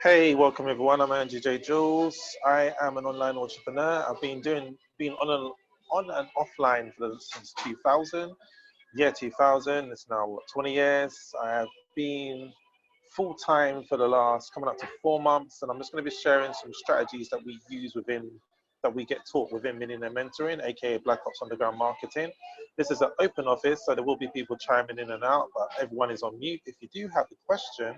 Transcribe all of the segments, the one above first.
Hey, welcome everyone. I'm Andrew J. Jules. I am an online entrepreneur. I've been on and offline since 2000. Year 2000. It's now 20 years. I have been full time for the last coming up to 4 months, and I'm just going to be sharing some strategies that we use that we get taught within Millionaire Mentoring, aka Black Ops Underground Marketing. This is an open office, so there will be people chiming in and out, but everyone is on mute. If you do have a question,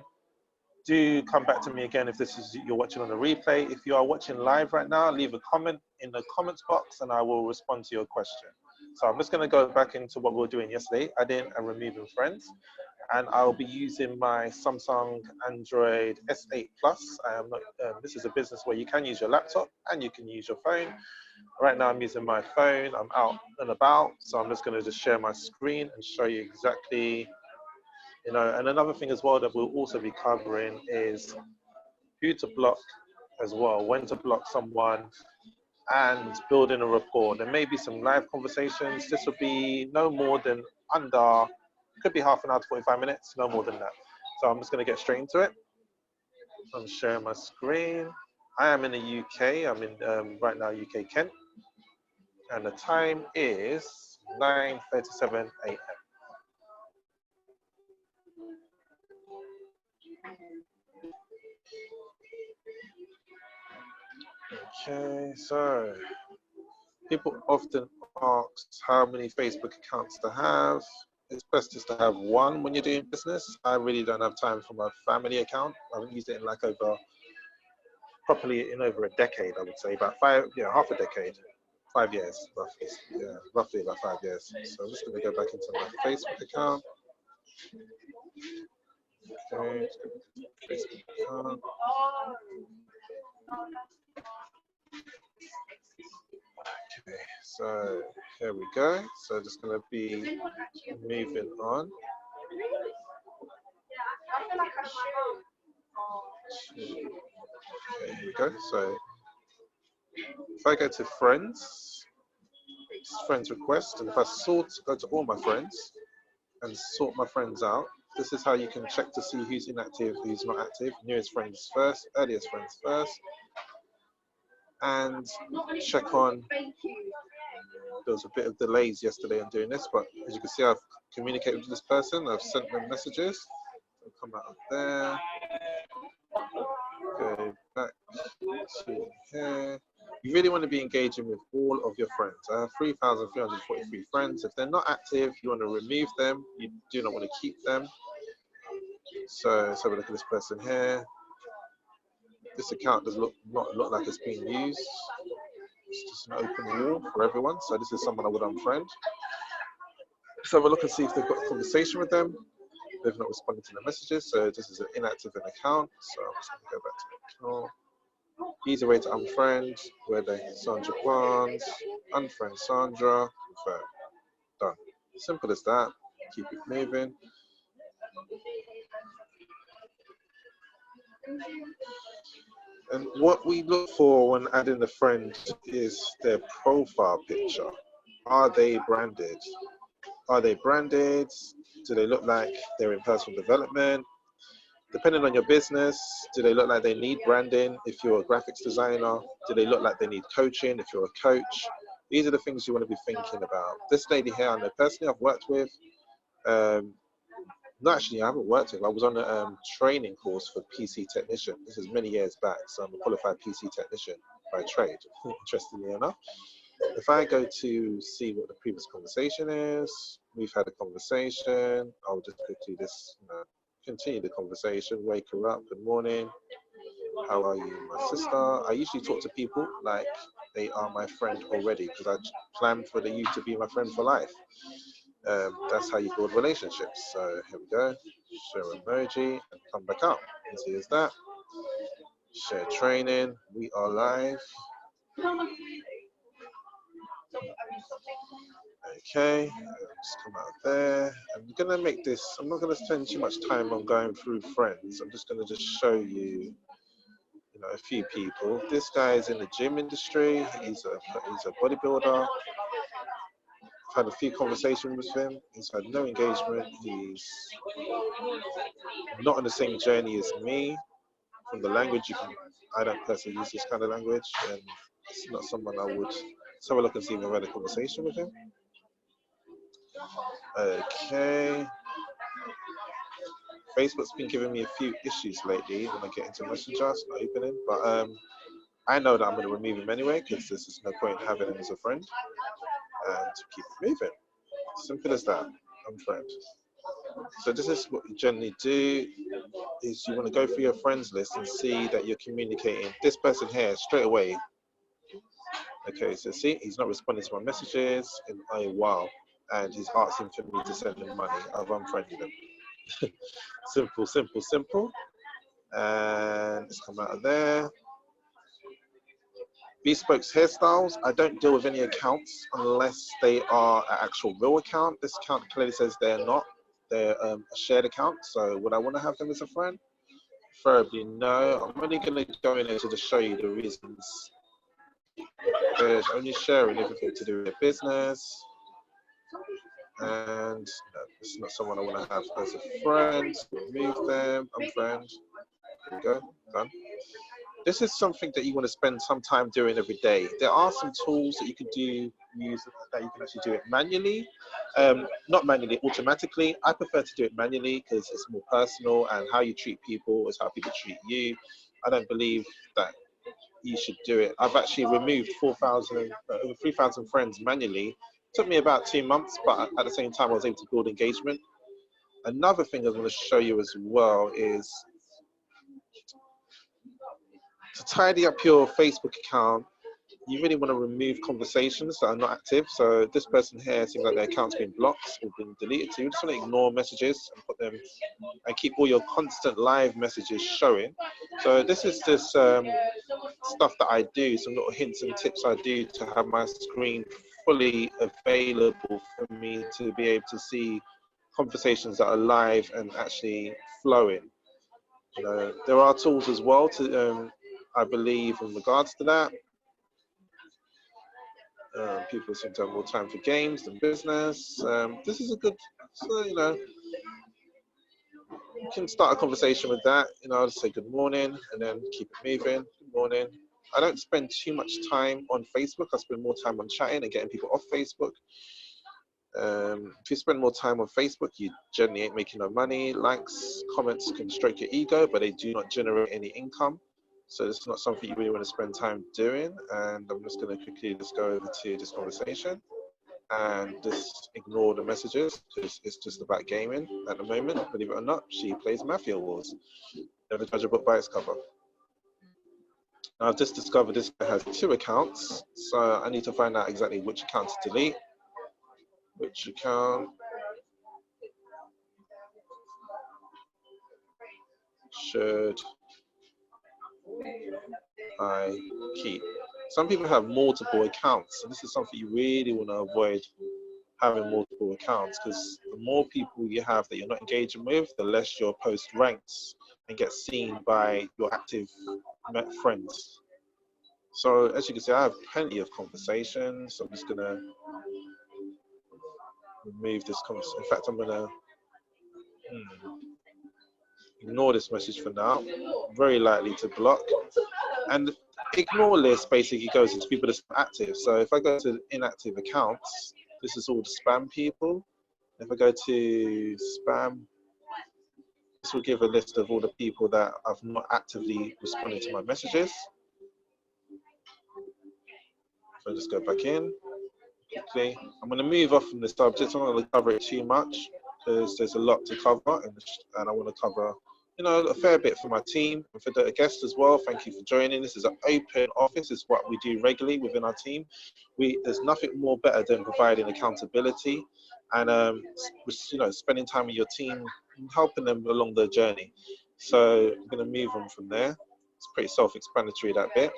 do come back to me again if this is you're watching on the replay. If you are watching live right now, leave a comment in the comments box and I will respond to your question. So I'm just going to go back into what we were doing yesterday, adding and removing friends. And I'll be using my Samsung Android S8 Plus. I am not, this is a business where you can use your laptop and you can use your phone. Right now I'm using my phone. I'm out and about. So I'm just going to just share my screen and show you exactly. And another thing as well that we'll also be covering is who to block as well, when to block someone, and building a rapport. There may be some live conversations. This will be no more than could be half an hour to 45 minutes, no more than that. So I'm just going to get straight into it. I'm sharing my screen. I am in the UK. I'm in right now UK Kent, and the time is 9:37 a.m. Okay, so people often ask how many Facebook accounts to have. It's best just to have one when you're doing business. I really don't have time for my family account. I haven't used it in properly in over a decade, I would say, about half a decade, 5 years, roughly. Yeah, roughly about 5 years. So I'm just going to go back into my Facebook account. Okay, Facebook account. Okay, so here we go. So just going to be moving on. Okay, here we go. So if I go to friends, friends request, and if I go to all my friends and sort my friends out, this is how you can check to see who's inactive, who's not active. Newest friends first, earliest friends first, and check on. There was a bit of delays yesterday on doing this, but as you can see, I've communicated with this person. I've sent them messages. I'll come out of there. Go back to here. You really want to be engaging with all of your friends. I have 3,343 friends. If they're not active, you want to remove them. You do not want to keep them. So let's have a look at this person here. This account does not look like it's being used. It's just an open wall for everyone. So this is someone I would unfriend. So have a look and see if they've got a conversation with them. They've not responded to the messages. So this is an inactive account. So I'm just going to go back to the account. Easy way to unfriend. Where they Sandra Barnes, unfriend Sandra, confirm. Done. Simple as that. Keep it moving. And what we look for when adding the friend is their profile picture. Are they branded? Are they branded? Do they look like they're in personal development? Depending on your business, do they look like they need branding? If you're a graphics designer, do they look like they need coaching? If you're a coach, these are the things you want to be thinking about. This lady here, I know personally I've worked with. No, actually, I haven't worked with. I was on a training course for PC technician. This is many years back, so I'm a qualified PC technician by trade, interestingly enough. If I go to see what the previous conversation is, we've had a conversation. I'll just quickly continue the conversation. Wake her up. Good morning. How are you, my sister? I usually talk to people like they are my friend already because I plan for you to be my friend for life. That's how you build relationships. So here we go. Share emoji and come back up. Easy as that. Share training. We are live. Okay, just come out there. I'm gonna make this. I'm not gonna spend too much time on going through friends. I'm just gonna show you, a few people. This guy is in the gym industry. He's a bodybuilder. I've had a few conversations with him. He's had no engagement. He's not on the same journey as me. From the language, I don't personally use this kind of language, and it's not someone I would. Let's have a look and see if I've had a conversation with him. Okay. Facebook's been giving me a few issues lately when I get into Messenger, it's not opening. But I know that I'm going to remove him anyway, because there's just no point having him as a friend, and keep it moving. Simple as that. Unfriend. So this is what you generally do, is you want to go through your friends list and see that you're communicating. This person here straight away. Okay, so see, he's not responding to my messages in a while, and he's asking for me to send him money. I've unfriended him. Simple, simple, simple. And let's come out of there. Bespoke's hairstyles. I don't deal with any accounts unless they are an actual real account. This account clearly says they're not. They're a shared account. So would I want to have them as a friend? Preferably no. I'm only going to go in here to just show you the reasons. There's only sharing everything to do with their business. And no, it's not someone I want to have as a friend. Remove them, unfriend. There we go, done. This is something that you want to spend some time doing every day. There are some tools that you can use that you can actually do it manually. Not manually, automatically. I prefer to do it manually because it's more personal, and how you treat people is how people treat you. I don't believe that you should do it. I've actually removed 3,000 friends manually. It took me about 2 months, but at the same time I was able to build engagement. Another thing I want to show you as well is to tidy up your Facebook account. You really want to remove conversations that are not active. So this person here seems like their account's been blocked or been deleted. So you just want to ignore messages and put them, and keep all your constant live messages showing. So this is this stuff that I do, some little hints and tips I do to have my screen fully available for me to be able to see conversations that are live and actually flowing. You know, there are tools as well to, I believe, in regards to that. People seem to have more time for games than business. This is a good, so, you know, you can start a conversation with that. You know, I'll just say good morning and then keep it moving. Good morning. I don't spend too much time on Facebook. I spend more time on chatting and getting people off Facebook. If you spend more time on Facebook, you generally ain't making no money. Likes, comments can stroke your ego, but they do not generate any income. So it's not something you really want to spend time doing. And I'm just going to quickly just go over to this conversation and just ignore the messages, because it's just about gaming at the moment. Believe it or not, she plays Mafia Wars. Never judge a book by its cover. Now I've just discovered this guy has 2 accounts, so I need to find out exactly which account to delete. Which account should I keep? Some people have multiple accounts, and this is something you really want to avoid, having multiple accounts, because the more people you have that you're not engaging with, the less your post ranks and gets seen by your active friends. So as you can see, I have plenty of conversations. I'm just gonna remove this conversation. In fact, I'm gonna ignore this message for now. Very likely to block. And ignore list basically goes into people that are active. So if I go to inactive accounts, this is all the spam people. If I go to spam, this will give a list of all the people that I've not actively responded to my messages. So just go back in quickly. I'm going to move off from the subject. I'm not going to cover it too much because there's a lot to cover, and I want to cover, you know, a fair bit for my team and for the guests as well. Thank you for joining. This is an open office. It's what we do regularly within our team. There's nothing more better than providing accountability and you know, spending time with your team and helping them along their journey. So I'm going to move on from there. It's pretty self-explanatory, that bit.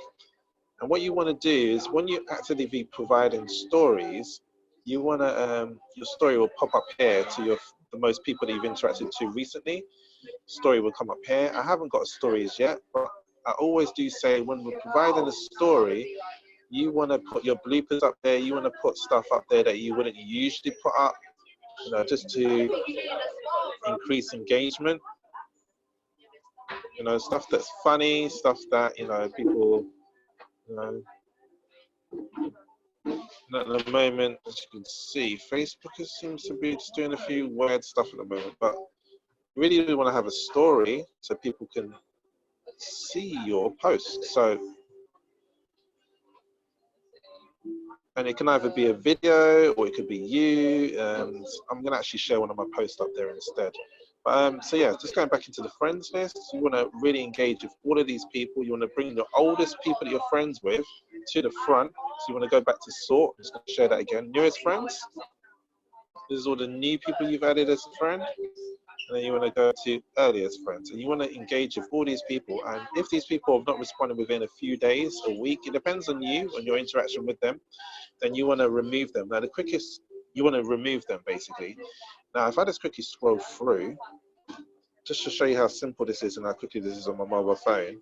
And what you want to do is, when you actively be providing stories, you want to your story will pop up here to the most people that you've interacted to recently. Story will come up here. I haven't got stories yet, but I always do say when we're providing a story, You want to put your bloopers up there. You want to put stuff up there that you wouldn't usually put up, you know, just to increase engagement. You know, stuff that's funny, stuff that, you know, people, you know, at the moment, as you can see, Facebook seems to be just doing a few weird stuff at the moment, but really we want to have a story so people can see your post. So, and it can either be a video or it could be you, and I'm going to actually share one of my posts up there instead. So yeah, just going back into the friends list, you want to really engage with all of these people. You want to bring the oldest people that you're friends with to the front. So you want to go back to sort. I'm just going to share that again. Newest friends. This is all the new people you've added as a friend. And then you want to go to earliest friends. And you want to engage with all these people. And if these people have not responded within a few days, a week, it depends on you, on your interaction with them, then you want to remove them. Now, the quickest, you want to remove them basically. Now, if I just quickly scroll through, just to show you how simple this is and how quickly this is on my mobile phone,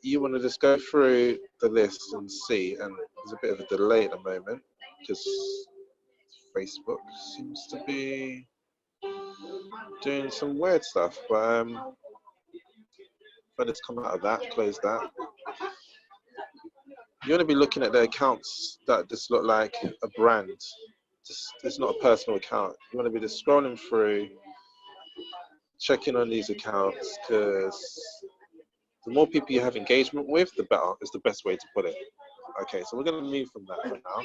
you want to just go through the list and see, and there's a bit of a delay at the moment because Facebook seems to be doing some weird stuff, but let's come out of that, close that. You want to be looking at the accounts that just look like a brand. It's not a personal account. You want to be just scrolling through, checking on these accounts, because the more people you have engagement with, the better, is the best way to put it. Okay, so we're going to move from that for now.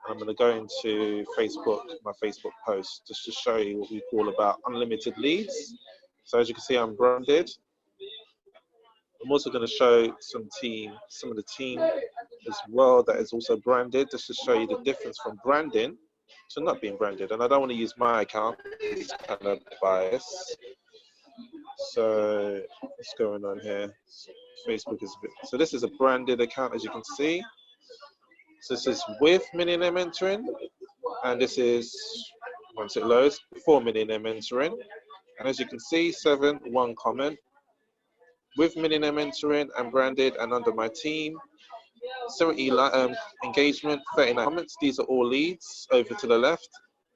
I'm going to go into Facebook, my Facebook post, just to show you what we call about unlimited leads. So as you can see, I'm branded. I'm also going to show some of the team as well that is also branded, just to show you the difference from branding to not being branded. And I don't want to use my account, it's kind of biased. So what's going on here? Facebook is a bit, so this is a branded account, as you can see. So this is with Millionaire Mentoring, and this is, once it loads, before Millionaire Mentoring. And as you can see, 1 comment. With Millionaire Mentoring and branded and under my team, 70 engagement, 39 comments. These are all leads. Over to the left,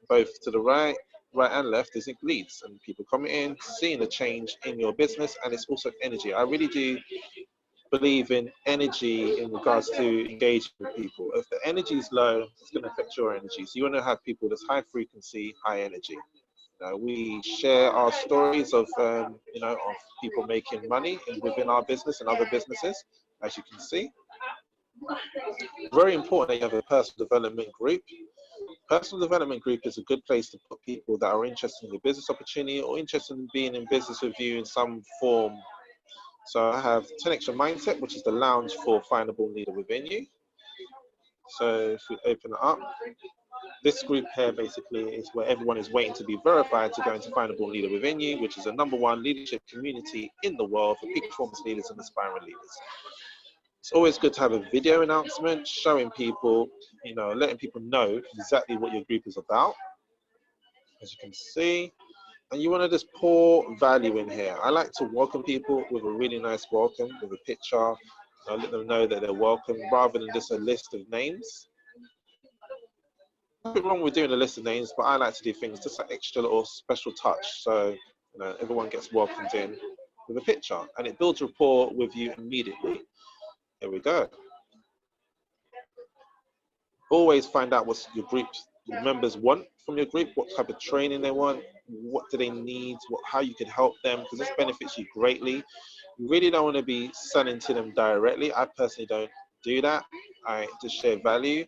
both to the right and left is leads, and people coming in, seeing the change in your business, and it's also energy. I really do believe in energy in regards to engaging with people. If the energy is low, it's going to affect your energy. So you want to have people that's high frequency, high energy. We share our stories of, you know, of people making money within our business and other businesses, as you can see. Very important that you have a personal development group. Personal development group is a good place to put people that are interested in your business opportunity or interested in being in business with you in some form. So I have 10x Your Mindset, which is the lounge for findable leader within you. So if we open it up, this group here basically is where everyone is waiting to be verified to go into Findable Leader Within You, which is the #1 leadership community in the world for peak performance leaders and aspiring leaders. It's always good to have a video announcement showing people, you know, letting people know exactly what your group is about, as you can see. And you want to just pour value in here. I like to welcome people with a really nice welcome, with a picture. I let them know that they're welcome rather than just a list of names. Nothing wrong with doing a list of names, but I like to do things just like extra little special touch. So, you know, everyone gets welcomed in with a picture, and it builds rapport with you immediately. Here we go. Always find out what your group members want from your group, what type of training they want, what do they need, how you can help them, because this benefits you greatly. You really don't want to be selling to them directly. I personally don't do that. I just share value.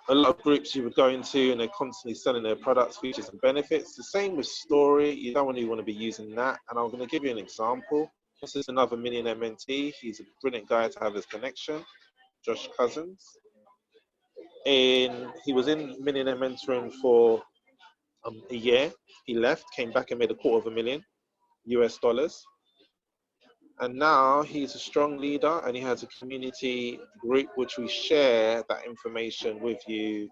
A lot of groups you would go into and they're constantly selling their products, features and benefits. The same with story. You don't really want to be using that. And I'm going to give you an example. This is another millionaire mentee. He's a brilliant guy to have this connection, Josh Cousins. And he was in millionaire mentoring for a year. He left, came back and made $250,000 US. And now he's a strong leader and he has a community group which we share that information with you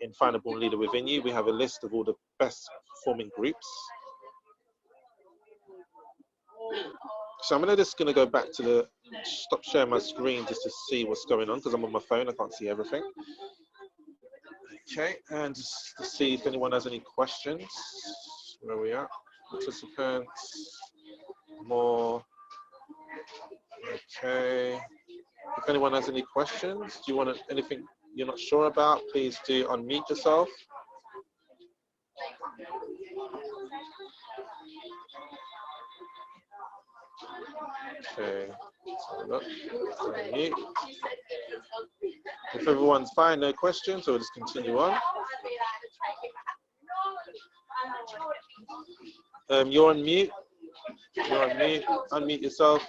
in Findable Leader Within You. We have a list of all the best performing groups. So I'm just gonna go back to the stop sharing my screen just to see what's going on because I'm on my phone. I can't see everything. Okay, and just to see if anyone has any questions. Where are we at? Participants. More. Okay. If anyone has any questions, do you want anything you're not sure about, please do unmute yourself. Okay, so look, unmute. If everyone's fine, no questions, so we'll just continue on. You're on mute. You're on mute. Unmute yourself.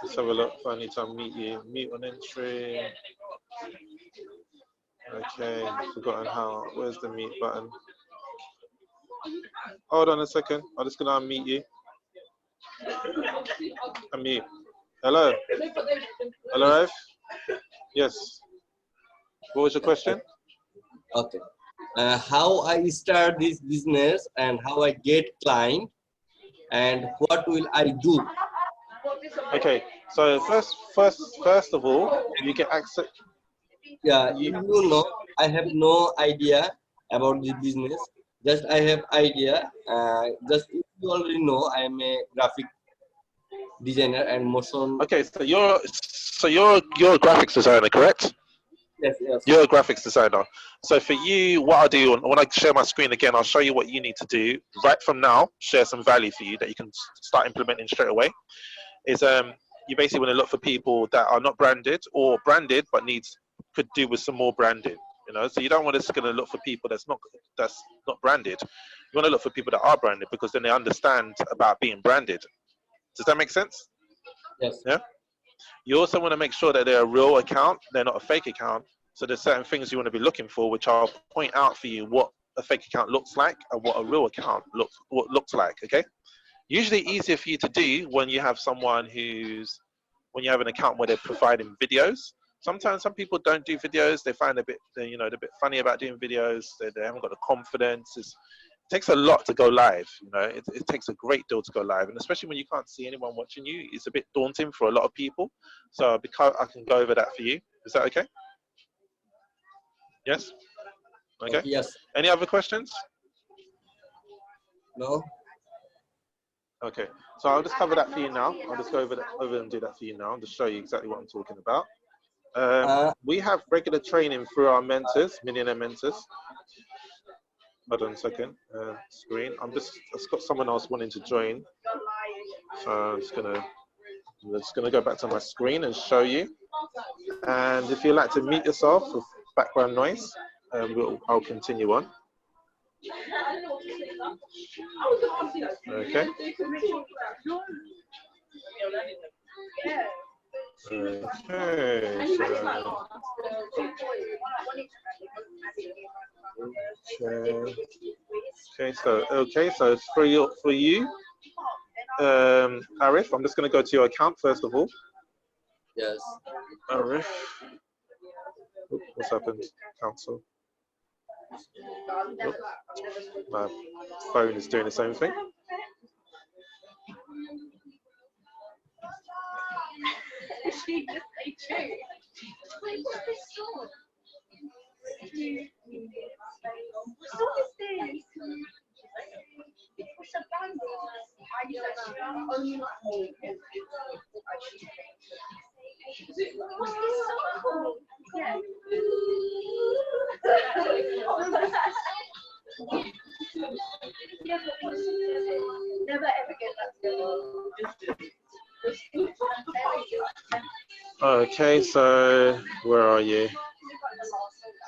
Let's have a look if I need to unmute you. Mute on entry. Okay, forgotten how. Where's the mute button? Hold on a second. I'm just gonna unmute you. Unmute. Hello. Hello, Rafe? Yes. What was your question? Okay. How I start this business and how I get client and what will I do? Okay. So first of all, you can access. Yeah, you know, I have no idea about this business. Just I have idea. Just if you already know, I am a graphic designer and motion. Okay, so you're a graphics designer, correct? Yes, yes. You're a graphics designer. So for you, what I'll do when I share my screen again, I'll show you what you need to do right from now. Share some value for you that you can start implementing straight away. Is you basically want to look for people that are not branded or branded but could do with some more branding. You know, so you don't want to going to look for people that's not branded. You want to look for people that are branded because then they understand about being branded. Does that make sense? Yes. Yeah. You also want to make sure that they're a real account, they're not a fake account. So there's certain things you want to be looking for, which I'll point out for you what a fake account looks like and what a real account looks like. Okay. Usually easier for you to do when you have when you have an account where they're providing videos. Sometimes some people don't do videos. They find they're a bit funny about doing videos. They haven't got the confidence. It takes a lot to go live. You know, it takes a great deal to go live, and especially when you can't see anyone watching you, it's a bit daunting for a lot of people. So because I can go over that for you. Is that okay? Yes. Okay. Yes. Any other questions? No. Okay, so I'll just cover that for you now. I'll just go over and do that for you now and just show you exactly what I'm talking about. We have regular training through our mentors, millionaire mentors. Hold on a second. Screen. I've got someone else wanting to join. So I'm just gonna go back to my screen and show you. And if you'd like to mute yourself with background noise, I'll continue on. Okay. Okay, so for you, Arif, I'm just going to go to your account first of all. Yes. Arif. Oops, what's happened? Cancel. Oops. My phone is doing the same thing. Okay, so where are you?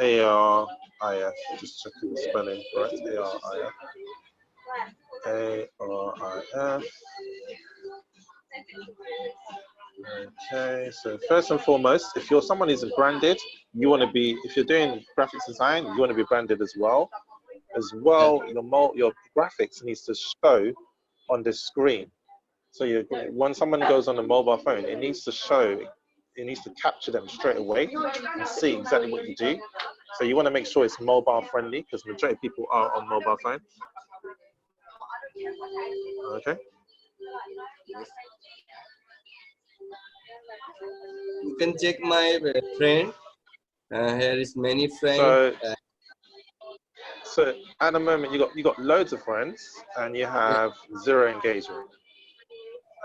A-R-I-F, just checking the spelling, right? A-R-I-F. A-R-I-F. Okay, so first and foremost, if you're someone who's branded, you want to be, if you're doing graphics design, you want to be branded as well. Your graphics needs to show on the screen. So when someone goes on a mobile phone, it needs to show, it needs to capture them straight away and see exactly what you do. So you want to make sure it's mobile friendly because the majority of people are on mobile phones. Okay. You can check my friend. Here is many friends. So at the moment you got loads of friends and you have zero engagement,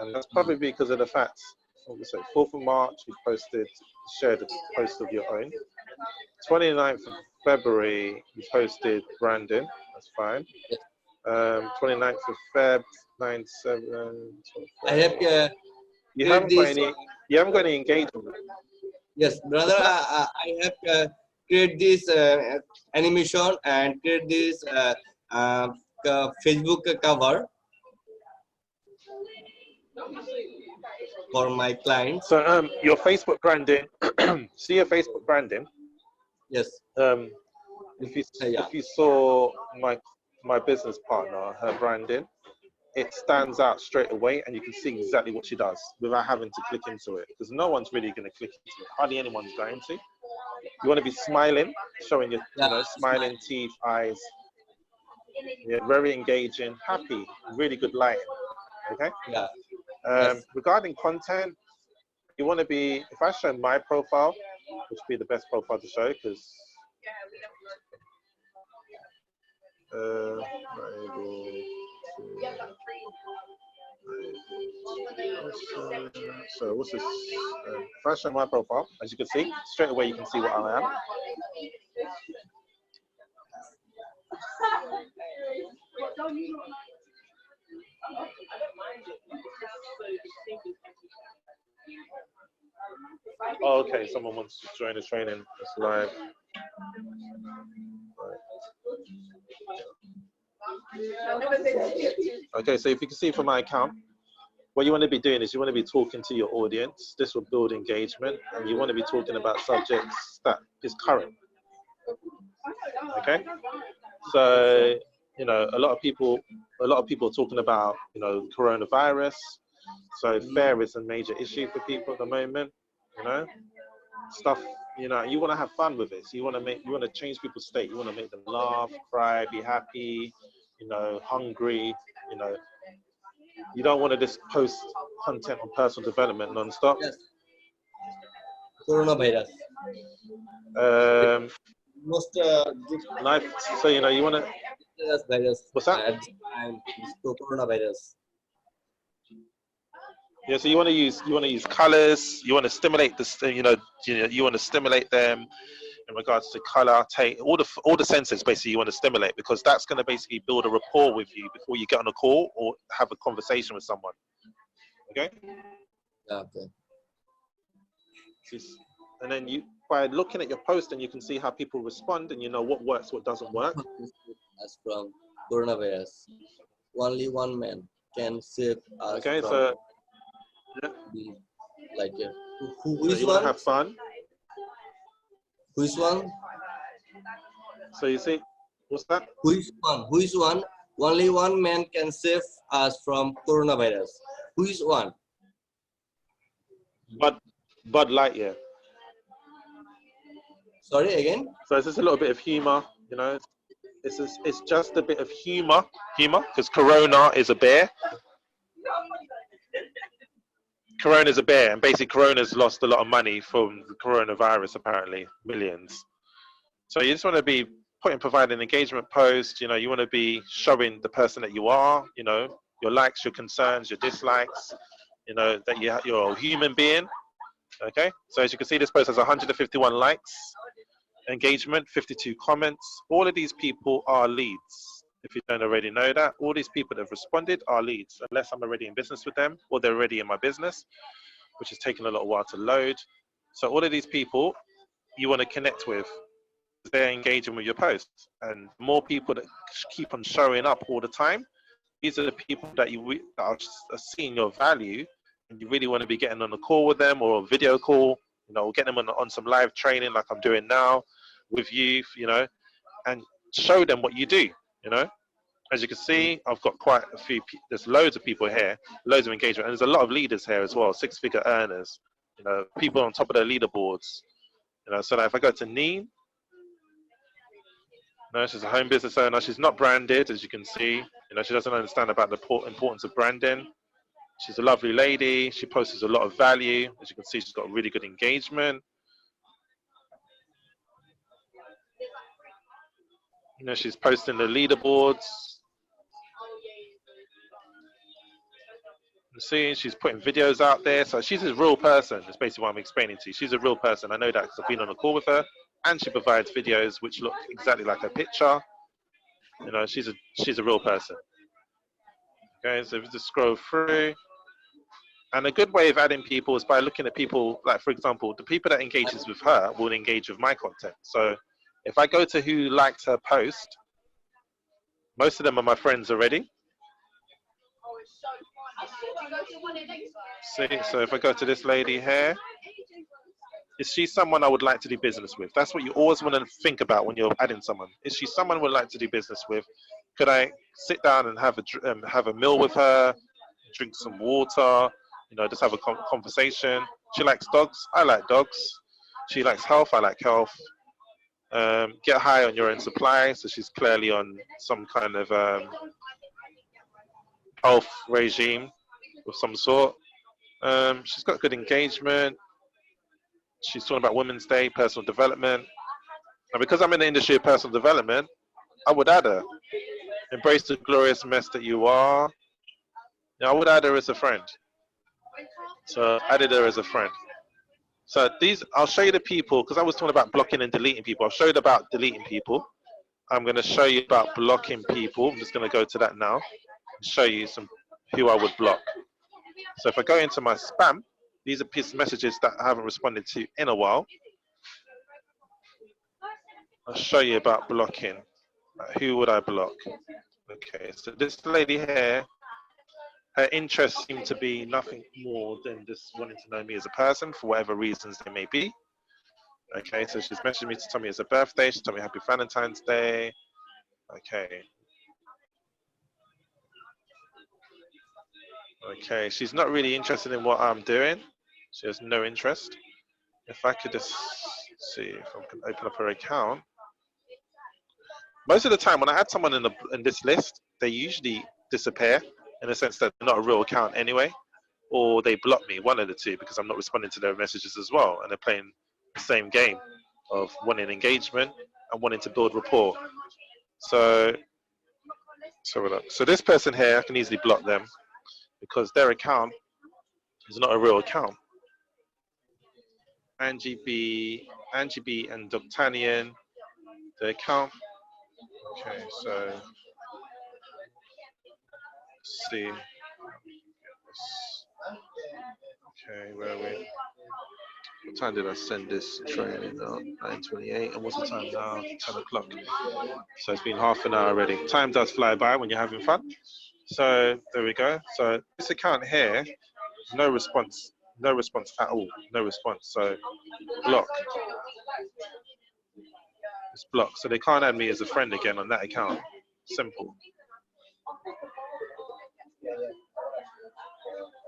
and that's probably because of the fact. What we say, 4th of March, you shared a post of your own. 29th of February, you posted branding. That's fine. 29th of Feb, 9/7. I have You haven't got any. You haven't got any engagement. Yes, brother. I have create this animation and create this Facebook cover for my clients. So your Facebook branding. See your Facebook branding. Yes. If you saw my business partner, her branding, it stands out straight away, and you can see exactly what she does without having to click into it, because no one's really going to click into it. Hardly anyone's going to. You want to be smiling, showing your smiling teeth, eyes. Yeah, very engaging, happy, really good lighting. Okay. Yeah. Regarding content, you want to be. If I show my profile, which would be the best profile to show, because. So what's this? If I show my profile, as you can see, straight away you can see what I am. Oh, okay, someone wants to join the training. It's live. Okay, so if you can see from my account, what you want to be doing is you want to be talking to your audience. This will build engagement, and you want to be talking about subjects that is current. Okay, so you know a lot of people are talking about coronavirus. So fear is a major issue for people at the moment. Stuff. You want to have fun with it. So you want to change people's state. You want to make them laugh, cry, be happy. Hungry. You don't want to just post content on personal development non-stop. Yes. Coronavirus. Most life. So you want to. Virus. What's that? Coronavirus. Yeah, so you want to use colors. You want to stimulate this. You want to stimulate them in regards to color, all the senses. Basically, you want to stimulate, because that's going to basically build a rapport with you before you get on a call or have a conversation with someone. Okay. Okay. And then by looking at your post, and you can see how people respond, and you know what works, what doesn't work. As from coronavirus, only one man can save us. Okay, from so. Like who is you one? Want to have fun. Who is one? So you see, what's that? Who is one? Who is one? Only one man can save us from coronavirus. Who is one? Bud Light, yeah. Sorry, again? So it's just a little bit of humor, It's just a bit of humor, because Corona is a bear. Corona is a bear, and basically Corona's lost a lot of money from the coronavirus, apparently, millions. So you just want to be providing an engagement post. You want to be showing the person that you are. Your likes, your concerns, your dislikes. That you're a human being. Okay. So as you can see, this post has 151 likes, engagement, 52 comments. All of these people are leads. If you don't already know that, all these people that have responded are leads, unless I'm already in business with them or they're already in my business, which has taken a little while to load. So all of these people you want to connect with, they're engaging with your posts. And more people that keep on showing up all the time, these are the people that are seeing your value, and you really want to be getting on a call with them, or a video call, get them on some live training like I'm doing now with you, and show them what you do. As you can see, I've got quite a few. There's loads of people here, loads of engagement, and there's a lot of leaders here as well. 6-figure earners, people on top of their leaderboards. So that if I go to Neen, she's a home business owner. She's not branded, as you can see. You know, she doesn't understand about the importance of branding. She's a lovely lady. She posts a lot of value. As you can see, she's got really good engagement. You know, she's posting the leaderboards. You see, she's putting videos out there. So she's a real person. That's basically what I'm explaining to you. She's a real person. I know that because I've been on a call with her, and she provides videos which look exactly like her picture. You know, she's a real person. Okay, so if you just scroll through, and a good way of adding people is by looking at people, like for example, the people that engages with her will engage with my content. So if I go to who liked her post, most of them are my friends already. See, so if I go to this lady here, is she someone I would like to do business with? That's what you always want to think about when you're adding someone. Is she someone I would like to do business with? Could I sit down and have a meal with her, drink some water, you know, just have a conversation? She likes dogs. I like dogs. She likes health. I like health. Get high on your own supply. So she's clearly on some kind of health regime of some sort. She's got good engagement. She's talking about Women's Day, personal development. And because I'm in the industry of personal development, I would add her. Embrace the glorious mess that you are. Yeah, I would add her as a friend. So added her as a friend. So these, I'll show you the people, because I was talking about blocking and deleting people. I've showed about deleting people. I'm going to show you about blocking people. I'm just going to go to that now and show you some who I would block. So if I go into my spam, these are piece of messages that I haven't responded to in a while. I'll show you about blocking. Who would I block? Okay, so this lady here, her interests seem to be nothing more than just wanting to know me as a person for whatever reasons they may be. Okay, so she's messaged me to tell me it's her birthday. She told me Happy Valentine's Day. Okay. Okay, she's not really interested in what I'm doing. She has no interest. If I could just see if I can open up her account. Most of the time when I add someone in this list, they usually disappear in the sense that they're not a real account anyway, or they block me, one of the two, because I'm not responding to their messages as well, and they're playing the same game of wanting engagement and wanting to build rapport. So this person here, I can easily block them because their account is not a real account. Angie B and Doctanian, the account. Okay, so let's see. Okay, where are we? What time did I send this training out? 9:28. And what's the time now? 10 o'clock. So it's been half an hour already. Time does fly by when you're having fun. So there we go. So this account here, no response. No response at all. No response. So block. It's blocked. So they can't add me as a friend again on that account. Simple.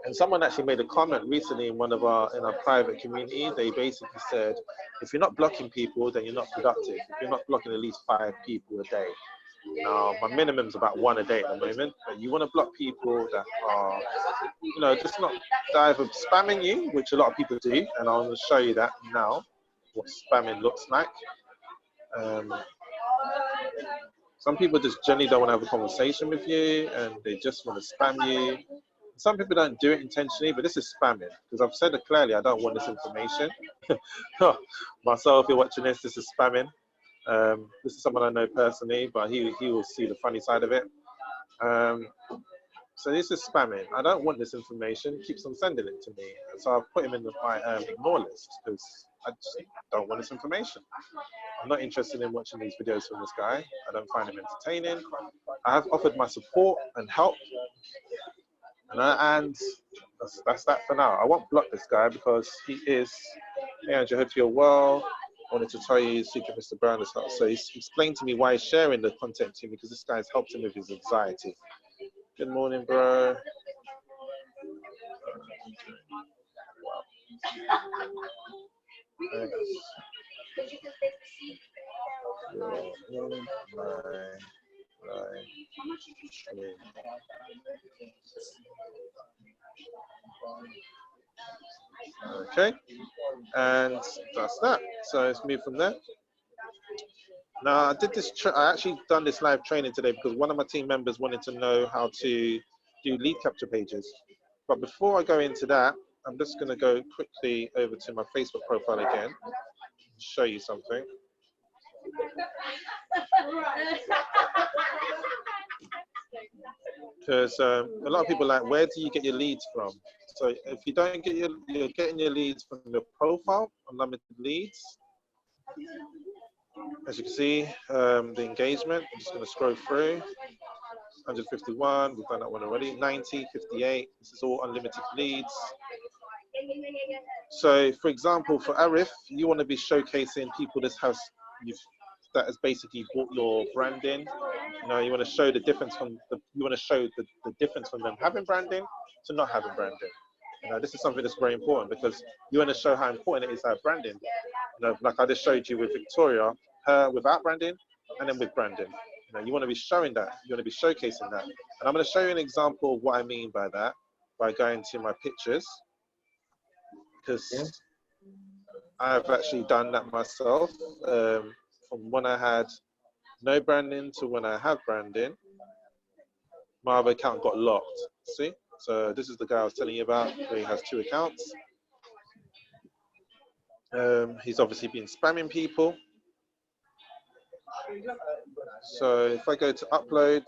And someone actually made a comment recently in in our private community. They basically said, if you're not blocking people, then you're not productive. If you're not blocking at least 5 people a day. Now, my minimum is about 1 a day at the moment, but you want to block people that are, you know, just not either spamming you, which a lot of people do, and I'm going to show you that now, what spamming looks like. Some people just generally don't want to have a conversation with you, and they just want to spam you. Some people don't do it intentionally, but this is spamming, because I've said it clearly, I don't want this information. Myself, if you're watching this is spamming. This is someone I know personally, but he will see the funny side of it. So this is spamming. I don't want this information. He keeps on sending it to me. So I've put him in my ignore list, because I just don't want this information. I'm not interested in watching these videos from this guy. I don't find him entertaining. I have offered my support and help. And that's that for now. I won't block this guy because he is, hey Andrew, hope you're well. I wanted to tell you Secret Mr. Brown is not. So he's explained to me why he's sharing the content to me, because this guy's helped him with his anxiety. Good morning, bro. Okay, and that's that. So let's move from there. Now I did this. I actually done this live training today because one of my team members wanted to know how to do lead capture pages. But before I go into that, I'm just going to go quickly over to my Facebook profile again, show you something. Because a lot of people are like, where do you get your leads from? So if you don't get you're getting your leads from your profile, unlimited leads. As you can see, the engagement, I'm just going to scroll through. 151, we've done that one already. 90, 58, this is all unlimited leads. So for example, for Arif, you want to be showcasing people that has basically bought your branding. You know, you want to show the difference from the difference from them having branding to not having branding. You know, this is something that's very important because you want to show how important it is to have branding. You know, like I just showed you with Victoria, her without branding and then with branding. You know, you want to be showing that, you want to be showcasing that. And I'm going to show you an example of what I mean by that by going to my pictures, because I've actually done that myself. From when I had no branding to when I have branding, my other account got locked. See? So this is the guy I was telling you about, where he has 2 accounts. He's obviously been spamming people. So if I go to uploads,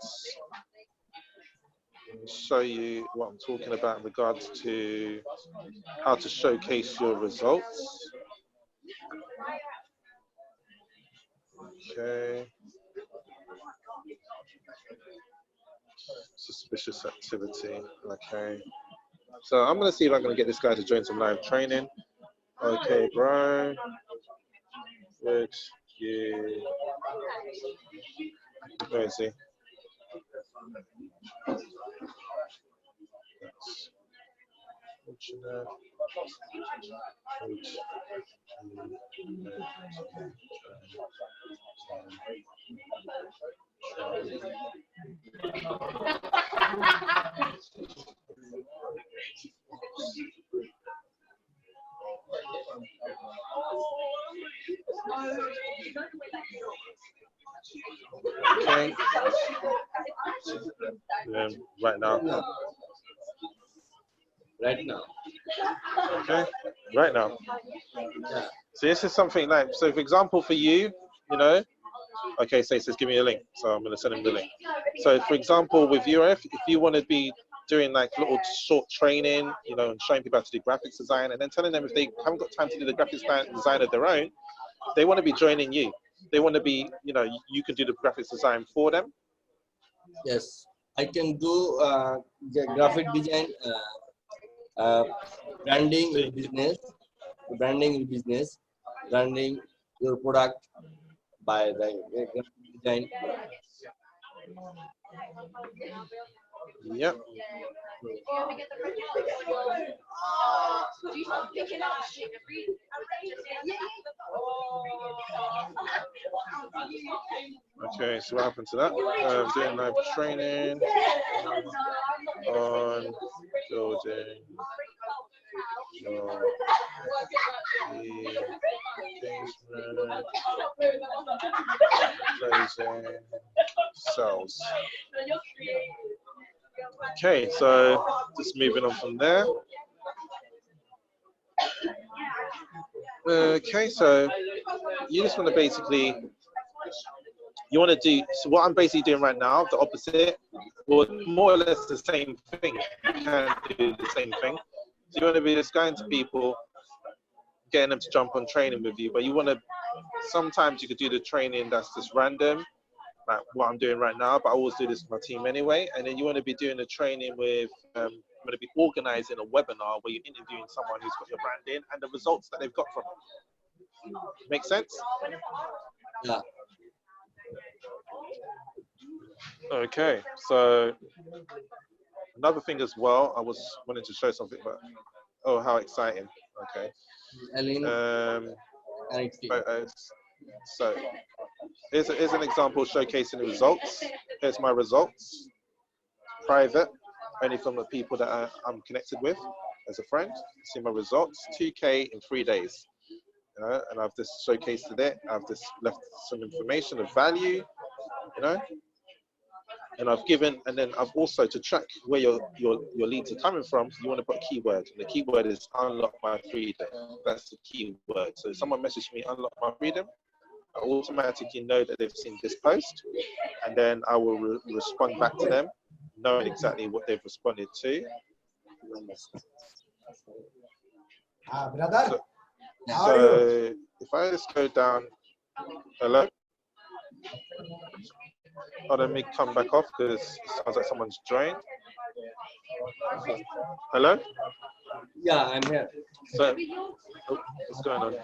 I'll show you what I'm talking about in regards to how to showcase your results. Okay. Suspicious activity. Okay. So I'm going to see if I'm going to get this guy to join some live training. Okay, bro. Would you... Where is he? Okay. Right now. Right now. Okay. Right now. Yeah. So this is something like, so for example, for you, you know, okay, so it says give me a link. So I'm going to send him the link. So for example, with you, if you want to be doing like little short training, you know, and showing people how to do graphics design, and then telling them if they haven't got time to do the graphics design of their own, they want to be joining you. They want to be, you know, you can do the graphics design for them. Yes, I can do graphic design, branding your business, branding your product by the graphic design. Yep. Okay, so what happened to that? Doing live training on building your engagement, closing sales. Okay, so just moving on from there. Okay, so you just want to basically, you want to do, so what I'm basically doing right now, the opposite, well, more or less the same thing. You can do the same thing. So you want to be just going to people, getting them to jump on training with you, but you want to, sometimes you could do the training that's just random, like what I'm doing right now, but I always do this with my team anyway. And then you want to be doing the training with, you want to be organizing a webinar where you're interviewing someone who's got your branding and the results that they've got from it. Make sense? Yeah. Okay, so another thing as well, I was wanting to show something, but oh, how exciting! Okay, Aline, photos. So Here's an example showcasing the results. Here's my results. Private, only from the people that I'm connected with as a friend. See my results, 2K in 3 days. And I've just showcased it. I've just left some information of value, and I've given, and then I've also, to track where your leads are coming from, you want to put a keyword, and the keyword is unlock my freedom. That's the keyword. So if someone messaged me unlock my freedom, I automatically know that they've seen this post, and then I will respond back to them, knowing exactly what they've responded to. Brother, so if I just go down, hello? Oh, let me come back off because it sounds like someone's joined. Hello? Yeah, I'm here. So, what's going on?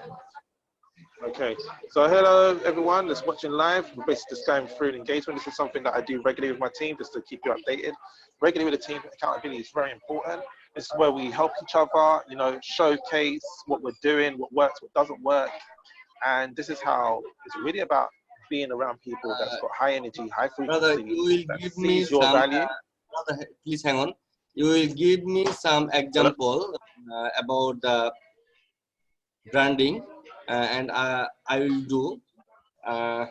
Okay, so hello everyone that's watching live. We're basically just going through an engagement. This is something that I do regularly with my team just to keep you updated. Regularly with the team, accountability is very important. This is where we help each other, showcase what we're doing, what works, what doesn't work. And this is how it's really about being around people that's got high energy, high frequency, Brother, you will that give me sees your some, value. brother, please hang on. You will give me some example about the branding, and I will do. Do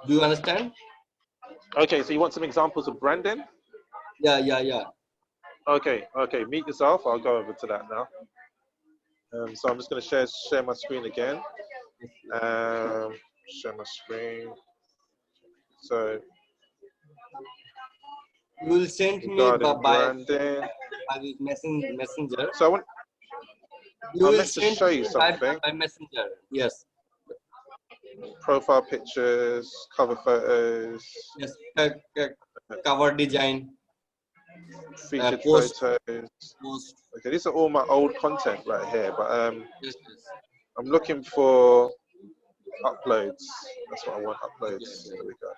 you understand? Okay, so you want some examples of branding? Yeah. Okay, meet yourself. I'll go over to that now. So I'm just going to share my screen again. Share my screen. So you will send me by messenger. So You I will meant to send show you me something. by messenger. Yes. Profile pictures, cover photos. Yes. Cover design. Featured Post. photos. Okay, these are all my old content right here, but Yes. I'm looking for uploads. That's what I want, uploads. There we go.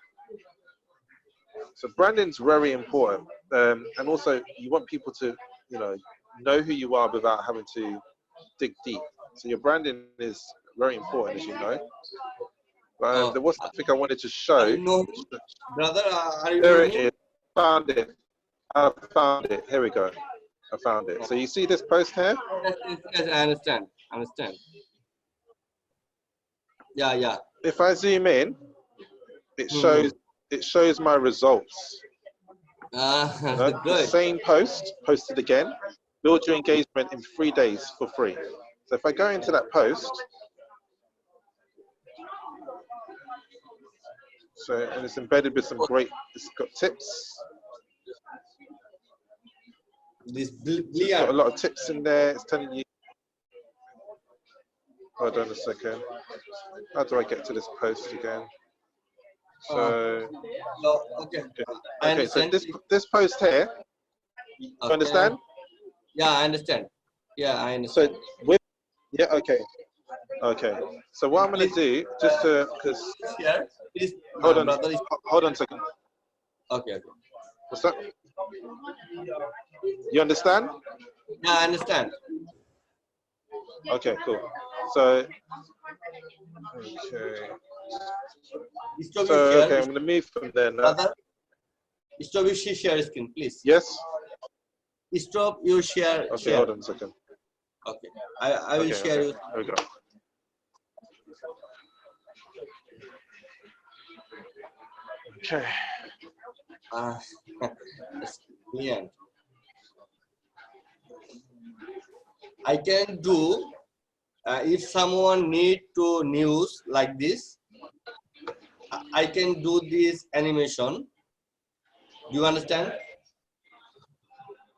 So branding's very important, and also you want people to, know who you are without having to dig deep. So your branding is very important, as you know. But there was something I wanted to show. Brother, are you There it is. Found it. I found it. Here we go. I found it. So you see this post here? Yes, I understand. Yeah. If I zoom in, it shows my results. Good. The same post posted again. Build your engagement in 3 days for free. So if I go into that post, and it's embedded with some great, it's got tips. It's got a lot of tips in there. It's telling you. Hold on a second. How do I get to this post again? So. Okay. So this post here. You understand? Yeah, I understand. So Okay. So what I'm going to do, just to, because. Hold on a second. Okay. What's that? You understand? Yeah, I understand. Okay, cool. So, okay, I'm going to move from there now. Stop your share screen, please. Yes? Stop your share. Okay, hold on a second. Okay, I will share you. There we go. Okay. That's brilliant. I can do, if someone need to news like this, I can do this animation. Do you understand?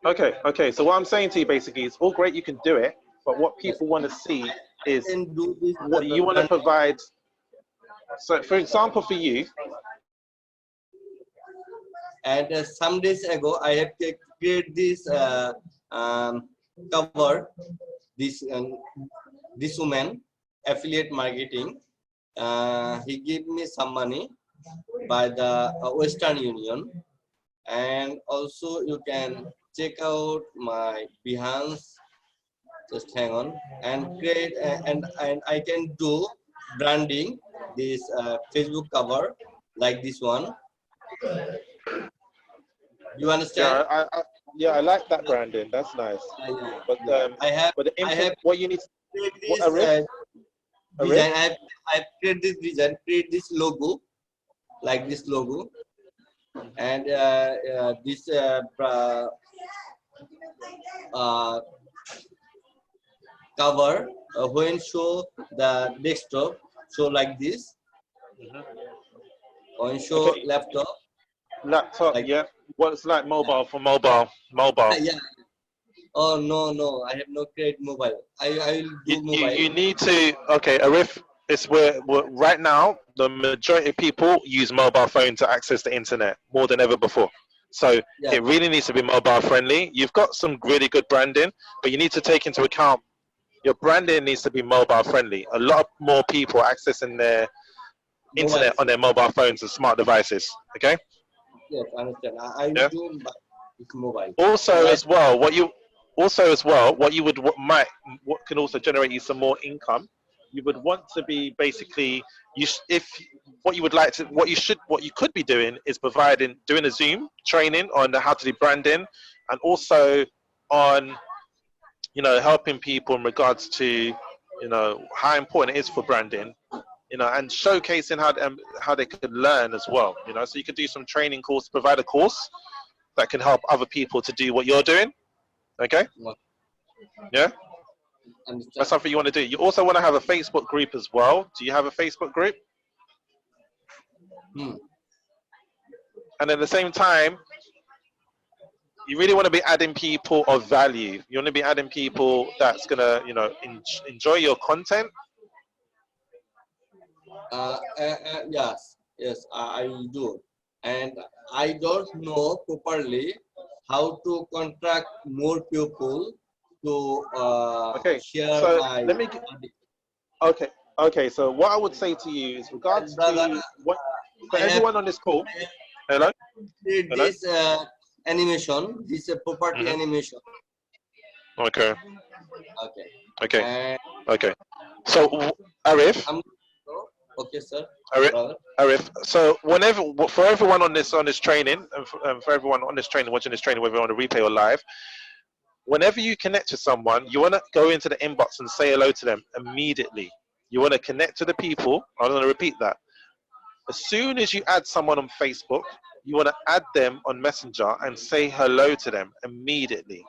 Okay. So what I'm saying to you basically is all great, you can do it, but what people want to see is what you want to provide. So for example, for you. And some days ago, I have created this cover. This woman, affiliate marketing. He gave me some money by the Western Union, and also you can check out my Behance. Just hang on and create, and I can do branding, this Facebook cover, like this one. You understand? Yeah, I like that branding. That's nice. Yeah, But yeah. but the I have what you need, create what, this Arif? design. I create this design, create this logo, like this logo, and this cover when show the desktop, show like this, when show Okay, laptop, laptop. like Yeah. What's like mobile for mobile? yeah. Oh no, I have no create mobile. I will do You mobile. need to. Okay, Arif. It's where right now the majority of people use mobile phone to access the internet more than ever before. So Yeah, it really needs to be mobile friendly. You've got some really good branding, but you need to take into account your branding needs to be mobile friendly. A lot of more people are accessing their mobile internet on phone. their mobile phones and smart devices. Okay. Yes, understand. I will Yeah. do but it's mobile. Also, Like as well, what you would what can also generate you some more income. You would want to be basically if what you would like to what you could be doing is doing a Zoom training on how to do branding, and also on helping people in regards to how important it is for branding, and showcasing how they could learn as well. So you could do some training course, provide a course that can help other people to do what you're doing. Okay, what yeah, that's understand? something you want to do. You also want to have a Facebook group as well. Do you have a Facebook group? Hmm. And at the same time, you really want to be adding people of value. You want to be adding people that's gonna enjoy your content. Yes, yes, I will do. And I don't know properly how to contract more people to Okay, share so my. let me get, okay, okay. So what I would say to you is And regards brother, to what for I have everyone on this call. Hello, created hello. this animation, this property Hmm. animation. Okay, Okay, okay, and okay. So Arif, I'm okay, sir, Arif, brother. Arif. So for everyone on this training, and for everyone on this training, watching this training, whether on a replay or live, whenever you connect to someone, you want to go into the inbox and say hello to them immediately. You want to connect to the people. I'm going to repeat that. As soon as you add someone on Facebook, you want to add them on Messenger and say hello to them immediately.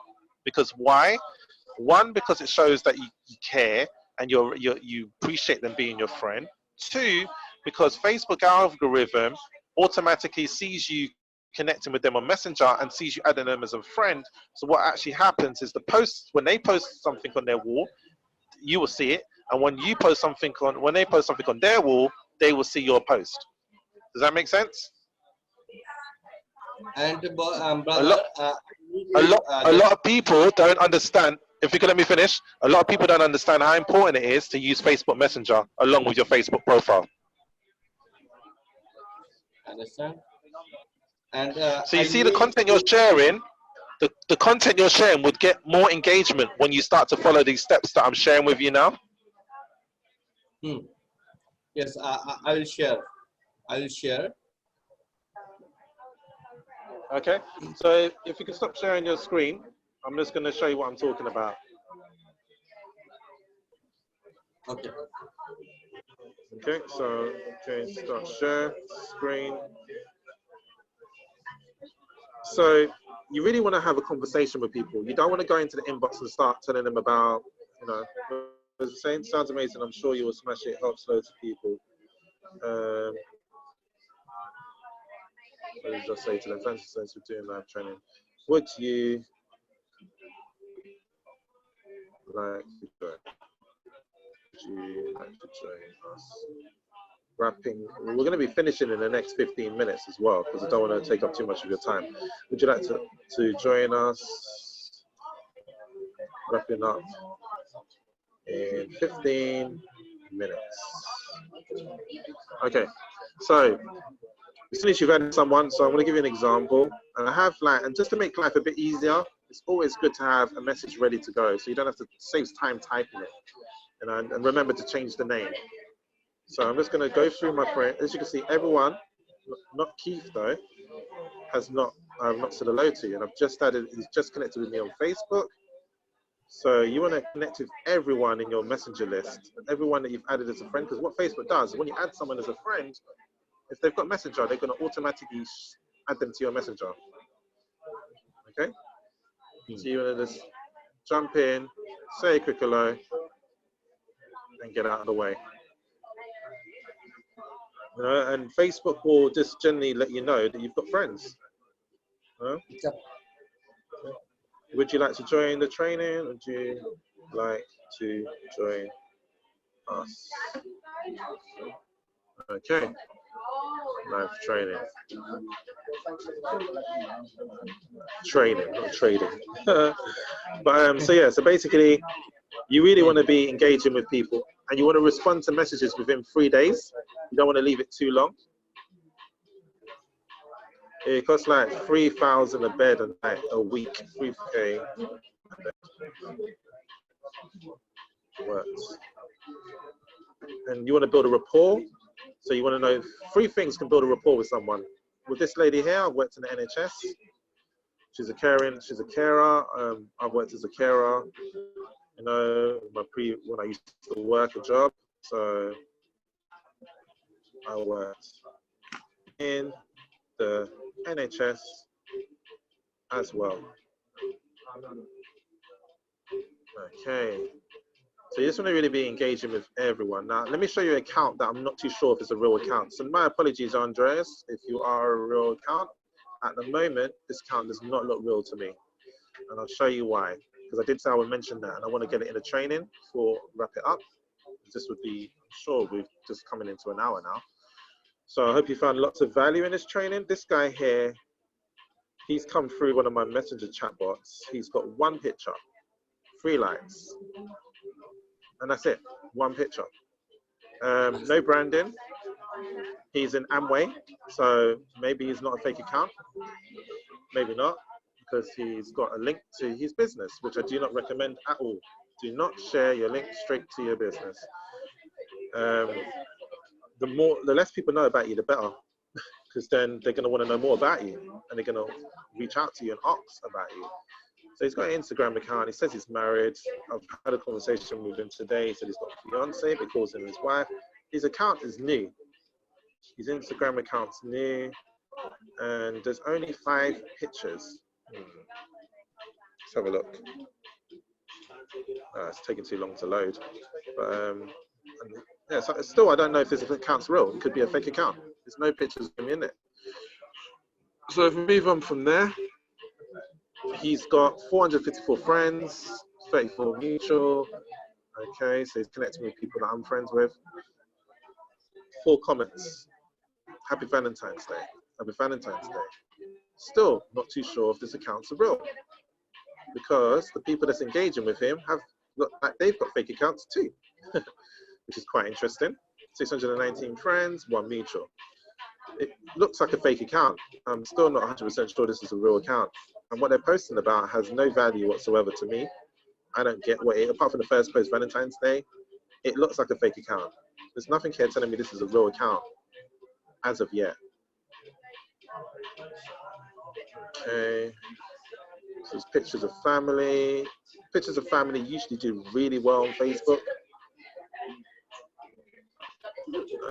Because why? One, because it shows that you care and you appreciate them being your friend. Two, because Facebook algorithm automatically sees you connecting with them on Messenger and sees you adding them as a friend. So what actually happens is when they post something on their wall, you will see it, and when they post something on their wall, they will see your post. Does that make sense? And A brother, lot, I need a you lot, a just lot of people don't understand. If you could let me finish, a lot of people don't understand how important it is to use Facebook Messenger along with your Facebook profile. understand. And So you I see the need content you're you. sharing, the content you're sharing would get more engagement when you start to follow these steps that I'm sharing with you now. Hmm. Yes, I will share. I will share. Okay. So if you can stop sharing your screen, I'm just going to show you what I'm talking about. Okay. Okay. So start share screen. So you really want to have a conversation with people. You don't want to go into the inbox and start telling them about, what was it saying? Sounds amazing. I'm sure you will smash it. Helps loads of people. Um, what did I just say to them? Thanks for doing live training. Would you like to join? Would you like to join us? Wrapping. We're going to be finishing in the next 15 minutes as well, because I don't want to take up too much of your time. Would you like to join us? Wrapping up in 15 minutes. Okay, so as soon as you've added someone, so I'm going to give you an example, and and just to make life a bit easier, it's always good to have a message ready to go, so you don't have to save time typing it, and remember to change the name. So I'm just going to go through my friend. As you can see, everyone, not Keith though, I've not said hello to you. And I've just added, he's just connected with me on Facebook. So you want to connect with everyone in your messenger list, everyone that you've added as a friend, because what Facebook does, when you add someone as a friend, if they've got Messenger, they're going to automatically add them to your Messenger. Okay? So you want to just jump in, say a quick hello, and get out of the way. You know, and Facebook will just generally let you know that you've got friends. You know? Yep. Would you like to join the training? Would you like to join us? Okay. Live training. Training, not trading. But so yeah, so basically, you really want to be engaging with people, and you want to respond to messages within 3 days. You don't want to leave it too long. It costs like 3,000 a bed a week. 3K works. And you want to build a rapport. So you want to know 3 things can build a rapport with someone. With this lady here, I've worked in the NHS. She's a carer. I've worked as a carer, you know, when I used to work a job. So I worked in the NHS as well. Okay. So you just want to really be engaging with everyone. Now, let me show you an account that I'm not too sure if it's a real account. So my apologies, Andreas, if you are a real account. At the moment, this account does not look real to me. And I'll show you why. Because I did say I would mention that, and I want to get it in a training before wrap it up. This would be, I'm sure we're just coming into an hour now. So I hope you found lots of value in this training. This guy here, he's come through one of my messenger chatbots. He's got 1 picture, 3 likes. And that's it, 1 picture. No branding. He's in Amway, so maybe he's not a fake account. Maybe not, because he's got a link to his business, which I do not recommend at all. Do not share your link straight to your business. The less people know about you, the better, because then they're going to want to know more about you, and they're going to reach out to you and ask about you. So he's got an Instagram account. He says he's married. I've had a conversation with him today. He said he's got a fiance, but he calls him his wife. His account is new. His Instagram account's new, and there's only 5 pictures. Let's have a look. It's taking too long to load. But yeah, so still, I don't know if this account's real. It could be a fake account. There's no pictures of him in it. So if we move on from there, he's got 454 friends, 34 mutual. Okay, so he's connecting with people that I'm friends with. 4 comments. Happy Valentine's Day. Happy Valentine's Day. Still not too sure if this account's real, because the people that's engaging with him have looked like they've got fake accounts too, which is quite interesting. 619 friends, 1 mutual. It looks like a fake account. I'm still not 100% sure this is a real account. And what they're posting about has no value whatsoever to me. I don't get what it, apart from the first post, Valentine's Day, it looks like a fake account. There's nothing here telling me this is a real account as of yet. Okay. So there's pictures of family. Pictures of family usually do really well on Facebook.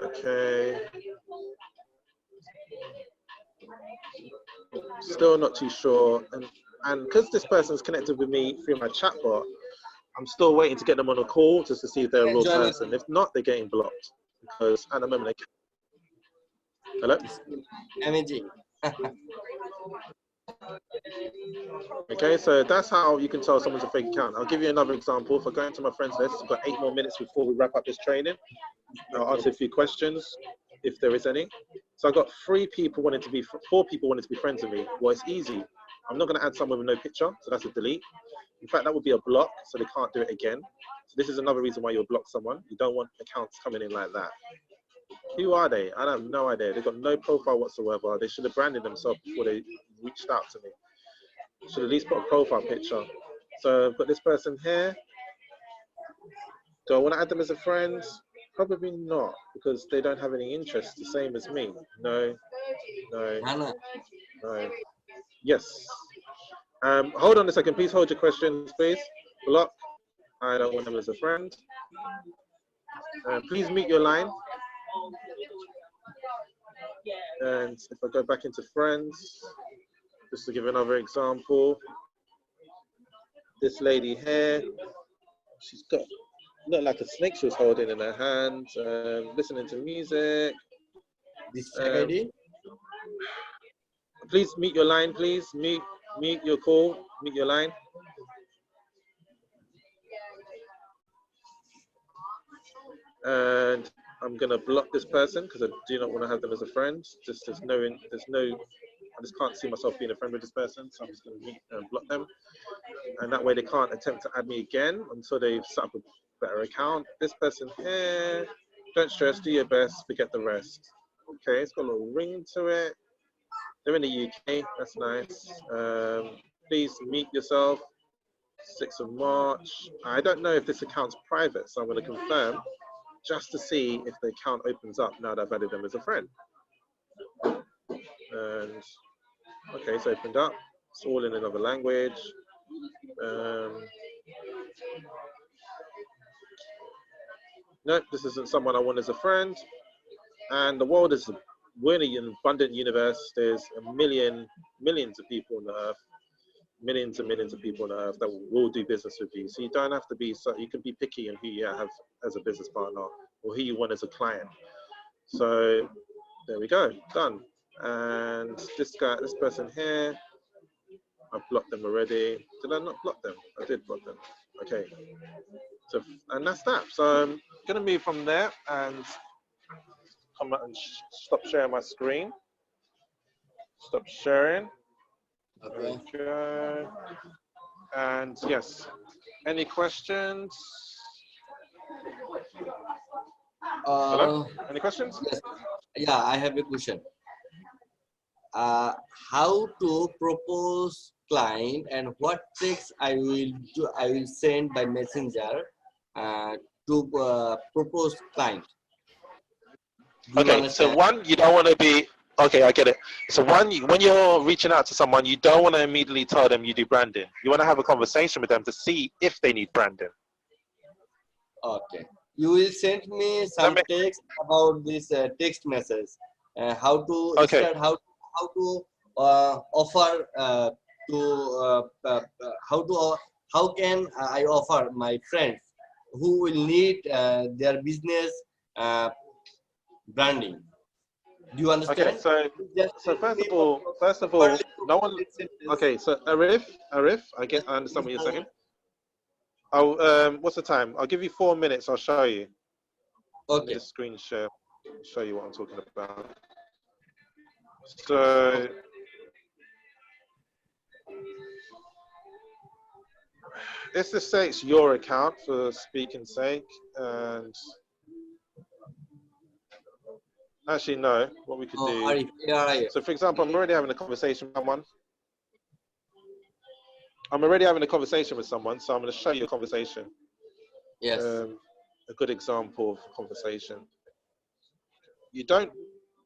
Okay. Still not too sure. And because this person's connected with me through my chatbot, I'm still waiting to get them on a call just to see if they're a real person. If not, they're getting blocked. Because at the moment they can't. Hello? Amazing. Okay, so that's how you can tell someone's a fake account. I'll give you another example. If I go into my friends list, we've got 8 more minutes before we wrap up this training. I'll answer a few questions if there is any. So I've got 4 people wanting to be friends with me. Well, it's easy. I'm not going to add someone with no picture, so that's a delete. In fact, that would be a block, so they can't do it again. So this is another reason why you'll block someone. You don't want accounts coming in like that. Who are they? I have no idea. They've got no profile whatsoever. They should have branded themselves before they reached out to me. Should at least put a profile picture. So I've got this person here. Do I want to add them as a friend? Probably not, because they don't have any interest, the same as me. No, no, Nana. no. Yes. Hold on a second. Please hold your questions, please. Block. I don't want them as a friend. Please mute your line. And if I go back into friends, just to give another example, this lady here, she's got not like a snake she was holding in her hand, listening to music. This ID. Please mute your line, please. Mute your call, mute your line. And I'm gonna block this person because I do not want to have them as a friend. Just I just can't see myself being a friend with this person, so I'm just gonna block them. And that way they can't attempt to add me again until they've set up a better account. This person here, don't stress, do your best, forget the rest. Okay, it's got a little ring to it. They're in the UK, that's nice. Please mute yourself. 6th of March. I don't know if this account's private, so I'm going to confirm just to see if the account opens up now that I've added them as a friend. And okay, it's opened up. It's all in another language. Nope, this isn't someone I want as a friend. And the world is, we're in an abundant universe. There's millions of people on the earth. Millions and millions of people on earth that will do business with you. So you don't have to be, so you can be picky on who you have as a business partner or who you want as a client. So there we go, done. And this person here, I've blocked them already. Did I not block them? I did block them. Okay. So, and that's that. So I'm gonna move from there and come out and stop sharing my screen. Stop sharing. Okay. Okay. And yes, any questions? Hello? Any questions? Yes. Yeah, I have a question. How to propose client and what text I will do? I will send by messenger to propose client. Okay, so one, you don't want to be, okay, I get it. So one, when you're reaching out to someone, you don't want to immediately tell them you do branding. You want to have a conversation with them to see if they need branding. Okay. You will send me some text about this text message. How to start, how to offer how can I offer my friends who will need their business branding. Do you understand? Okay, so first of all, no one. Okay, so Arif, I understand what you're saying. What's the time? I'll give you 4 minutes. I'll show you. Okay. Just screen share, show you what I'm talking about. So. Let's just say it's your account for speaking's sake, and actually no, what we could do. So for example, I'm already having a conversation with someone. I'm already having a conversation with someone, so I'm going to show you a conversation. Yes. A good example of a conversation.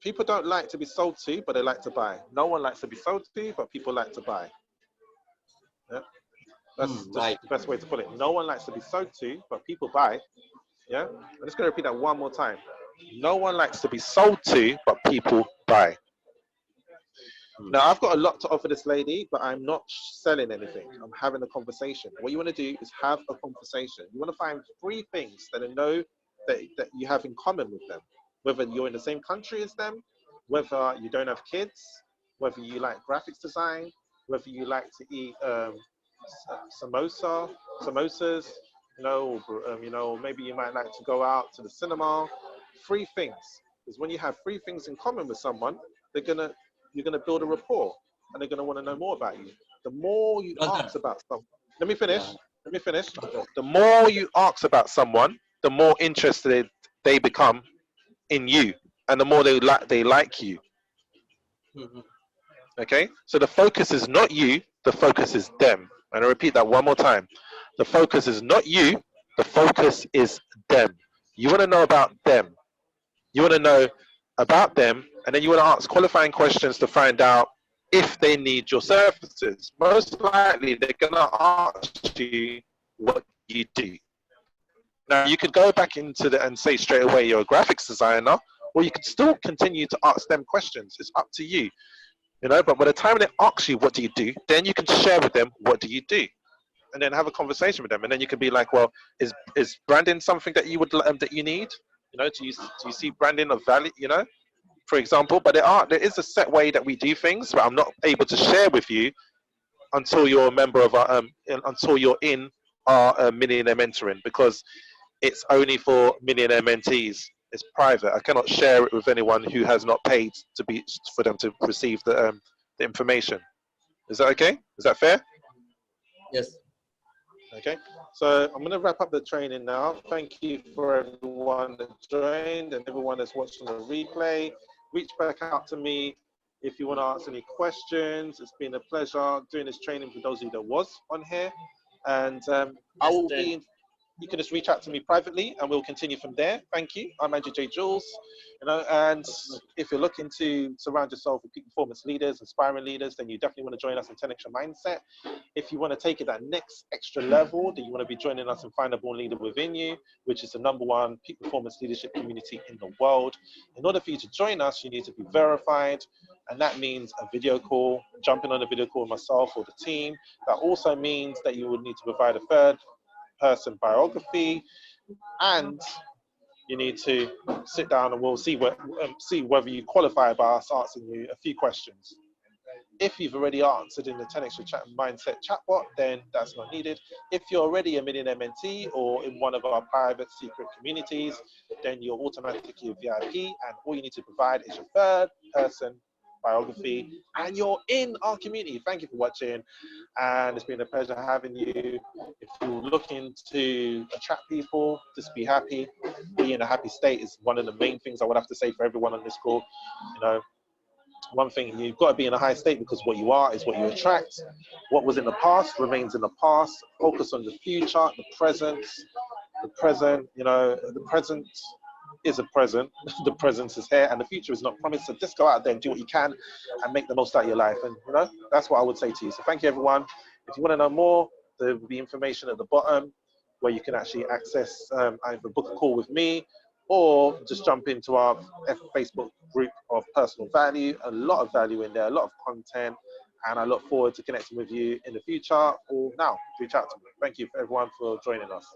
People don't like to be sold to, but they like to buy. No one likes to be sold to, but people like to buy. Yeah? That's right. the best way to put it. No one likes to be sold to, but people buy. Yeah? I'm just going to repeat that one more time. No one likes to be sold to, but people buy. Now, I've got a lot to offer this lady, but I'm not selling anything. I'm having a conversation. What you want to do is have a conversation. You want to find 3 things that I know that you have in common with them. Whether you're in the same country as them, whether you don't have kids, whether you like graphics design, whether you like to eat samosas, maybe you might like to go out to the cinema. 3 things. Because when you have 3 things in common with someone, you're gonna build a rapport, and they're gonna want to know more about you. The more you ask about someone, let me finish. The more you ask about someone, the more interested they become in you, and the more they like you. Okay, so the focus is not you, the focus is them. And I repeat that one more time. The focus is not you, the focus is them. You want to know about them. You want to know about them, and then you want to ask qualifying questions to find out if they need your services. Most likely, they're going to ask you what you do. Now, you could go back into the and say straight away you're a graphics designer, or you could still continue to ask them questions. It's up to you, you know. But by the time they ask you what do you do, then you can share with them what do you do, and then have a conversation with them, and then you can be like, well, is branding something that you would that you need? You know, do you see branding of value? You know, for example. But there is a set way that we do things, but I'm not able to share with you until you're a member of our until you're in our millionaire mentoring, because it's only for millionaire mentees. It's private. I cannot share it with anyone who has not paid to be for them to receive the information. Is that okay? Is that fair? Yes. Okay. So I'm going to wrap up the training now. Thank you for everyone that joined and everyone that's watching the replay. Reach back out to me if you want to ask any questions. It's been a pleasure doing this training for those of you that was on here. And I will be you can just reach out to me privately and we'll continue from there. Thank you. I'm Andrew J. Jules. You know, and if you're looking to surround yourself with peak performance leaders, inspiring leaders, then you definitely want to join us in 10x Your Mindset. If you want to take it that next extra level, then you want to be joining us in Find a Born Leader Within You, which is the #1 peak performance leadership community in the world. In order for you to join us, you need to be verified. And that means a video call, jumping on a video call with myself or the team. That also means that you would need to provide a third person biography, and you need to sit down and we'll see whether you qualify by us asking you a few questions. If you've already answered in the 10x Mindset Chatbot, then that's not needed. If you're already a millionaire mentee or in one of our private secret communities, then you're automatically a VIP, and all you need to provide is your third person biography, and you're in our community. Thank you for watching, and it's been a pleasure having you. If you're looking to attract people, just be happy. Be in a happy state is one of the main things I would have to say for everyone on this call. You know, one thing, you've got to be in a high state, because what you are is what you attract. What was in the past remains in the past. Focus on the future, the present. The present, you know, the present is a present. The present is here, and the future is not promised. So just go out there and do what you can and make the most out of your life. And, you know, that's what I would say to you. So thank you, everyone. If you want to know more, there will be information at the bottom where you can actually access either book a call with me, or just jump into our Facebook group of personal value. A lot of value in there, a lot of content, and I look forward to connecting with you in the future or now. Reach out to me. Thank you for everyone for joining us.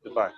Goodbye.